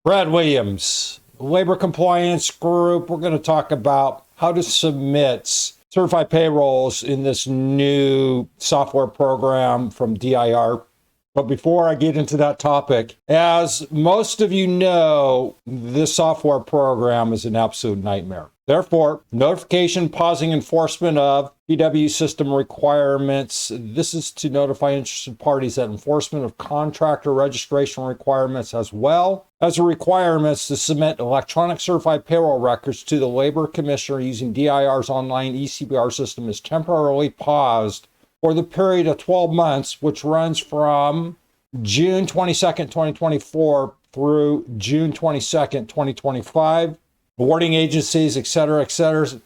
Brad Williams, Labor Compliance Group. We're going to talk about how to submit certified payrolls in this new software program from DIR. But before I get into that topic, as most of you know, this software program is an absolute nightmare. Therefore, notification pausing enforcement of PW system requirements. This is to notify interested parties that enforcement of contractor registration requirements, as well as the requirements to submit electronic certified payroll records to the Labor Commissioner using DIR's online eCPR system, is temporarily paused for the period of 12 months, which runs from June 22nd, 2024 through June 22nd, 2025. Awarding agencies, et cetera,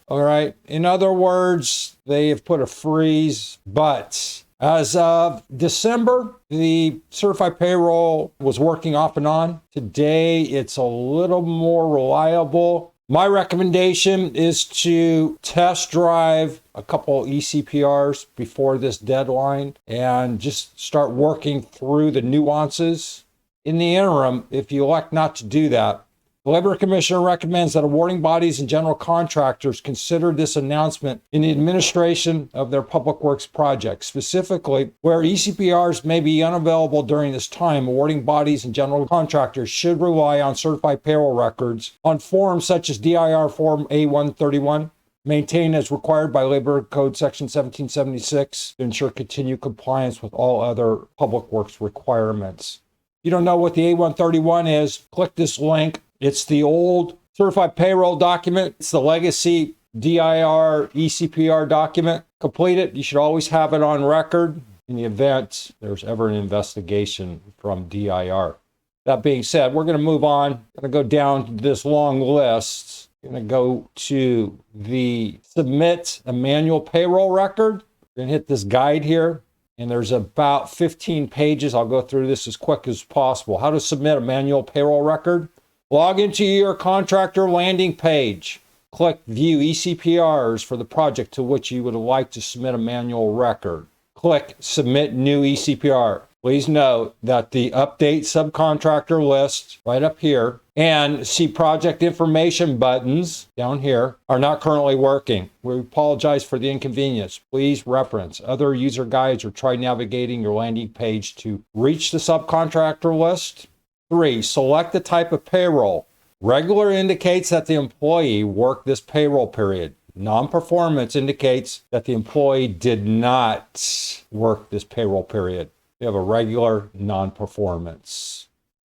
all right. In other words, they have put a freeze, but as of December, the certified payroll was working off and on. Today, it's a little more reliable. My recommendation is to test drive a couple eCPR's before this deadline and just start working through the nuances. In the interim, if you elect not to do that, the Labor Commissioner recommends that awarding bodies and general contractors consider this announcement in the administration of their public works projects. Specifically, where eCPR's may be unavailable during this time, awarding bodies and general contractors should rely on certified payroll records on forms such as DIR Form A131, maintained as required by Labor Code Section 1776 to ensure continued compliance with all other public works requirements. If you don't know what the A131 is, click this link. It's the old certified payroll document. It's the legacy DIR eCPR document. Complete it. You should always have it on record in the event there's ever an investigation from DIR. That being said, we're going to move on. I'm going to go down this long list. I'm going to go to the submit a manual payroll record. We're going to hit this guide here. And there's about 15 pages. I'll go through this as quick as possible. How to submit a manual payroll record. Log into your contractor landing page. Click View eCPR's for the project to which you would like to submit a manual record. Click Submit New eCPR. Please note that the Update Subcontractor list right up here and See Project Information buttons down here are not currently working. We apologize for the inconvenience. Please reference other user guides or try navigating your landing page to reach the subcontractor list. 3, select the type of payroll. Regular indicates that the employee worked this payroll period. Non-performance indicates that the employee did not work this payroll period. You have a regular non-performance.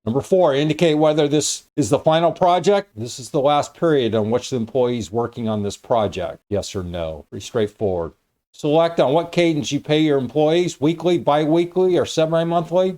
Number 4, indicate whether this is the final project. This is the last period on which the employee is working on this project. Yes or no. Pretty straightforward. Select on what cadence you pay your employees, weekly, bi-weekly, or semi-monthly.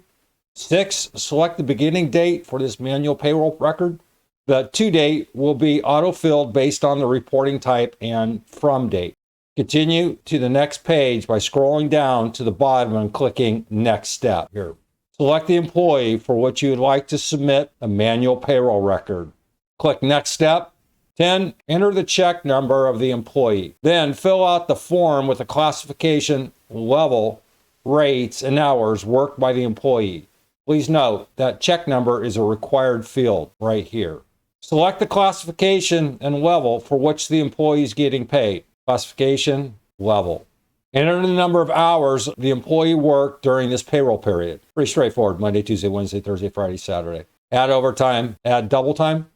6, select the beginning date for this manual payroll record. The to date will be auto-filled based on the reporting type and from date. Continue to the next page by scrolling down to the bottom and clicking Next Step here. Select the employee for which you would like to submit a manual payroll record. Click Next Step. 10, enter the check number of the employee. Then fill out the form with the classification, level, rates, and hours worked by the employee. Please note that check number is a required field right here. Select the classification and level for which the employee is getting paid. Classification, level. Enter the number of hours the employee worked during this payroll period. Pretty straightforward. Monday, Tuesday, Wednesday, Thursday, Friday, Saturday. Add overtime, add double time.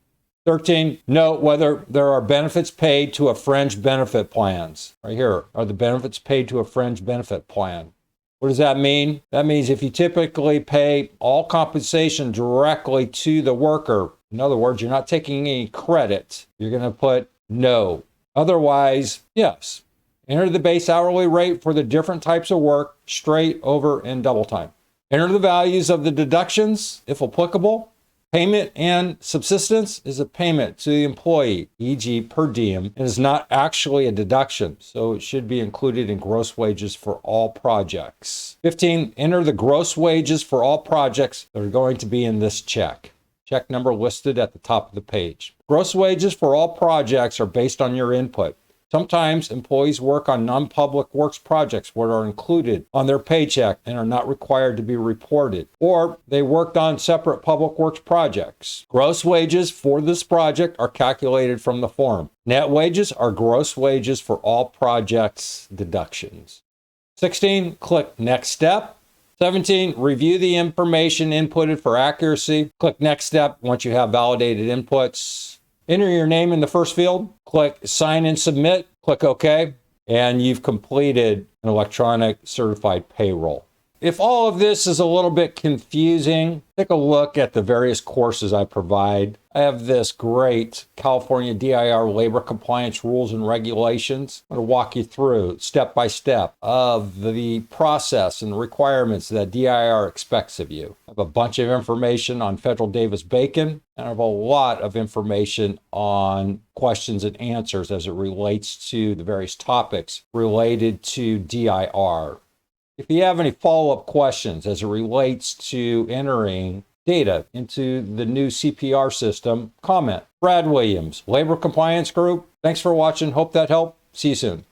13, note whether there are benefits paid to a fringe benefit plans. Right here, are the benefits paid to a fringe benefit plan? What does that mean? That means if you typically pay all compensation directly to the worker, in other words, you're not taking any credit, you're going to put no. Otherwise, yes. Enter the base hourly rate for the different types of work, straight, over, and double time. Enter the values of the deductions, if applicable. Payment and subsistence is a payment to the employee, e.g. per diem, and is not actually a deduction, so it should be included in gross wages for all projects. 15, enter the gross wages for all projects that are going to be in this check. Check number listed at the top of the page. Gross wages for all projects are based on your input. Sometimes employees work on non-public works projects what are included on their paycheck and are not required to be reported. Or they worked on separate public works projects. Gross wages for this project are calculated from the form. Net wages are gross wages for all projects deductions. 16, click Next Step. 17, review the information inputted for accuracy. Click Next Step once you have validated inputs. Enter your name in the first field. Click Sign and Submit. Click OK. And you've completed an electronic certified payroll. If all of this is a little bit confusing, take a look at the various courses I provide. I have this great California DIR labor compliance rules and regulations. I'm going to walk you through step by step of the process and requirements that DIR expects of you. I have a bunch of information on federal Davis-Bacon, and I have a lot of information on questions and answers as it relates to the various topics related to DIR. If you have any follow-up questions as it relates to entering data into the new CPR system, comment. Brad Williams, Labor Compliance Group. Thanks for watching. Hope that helped. See you soon.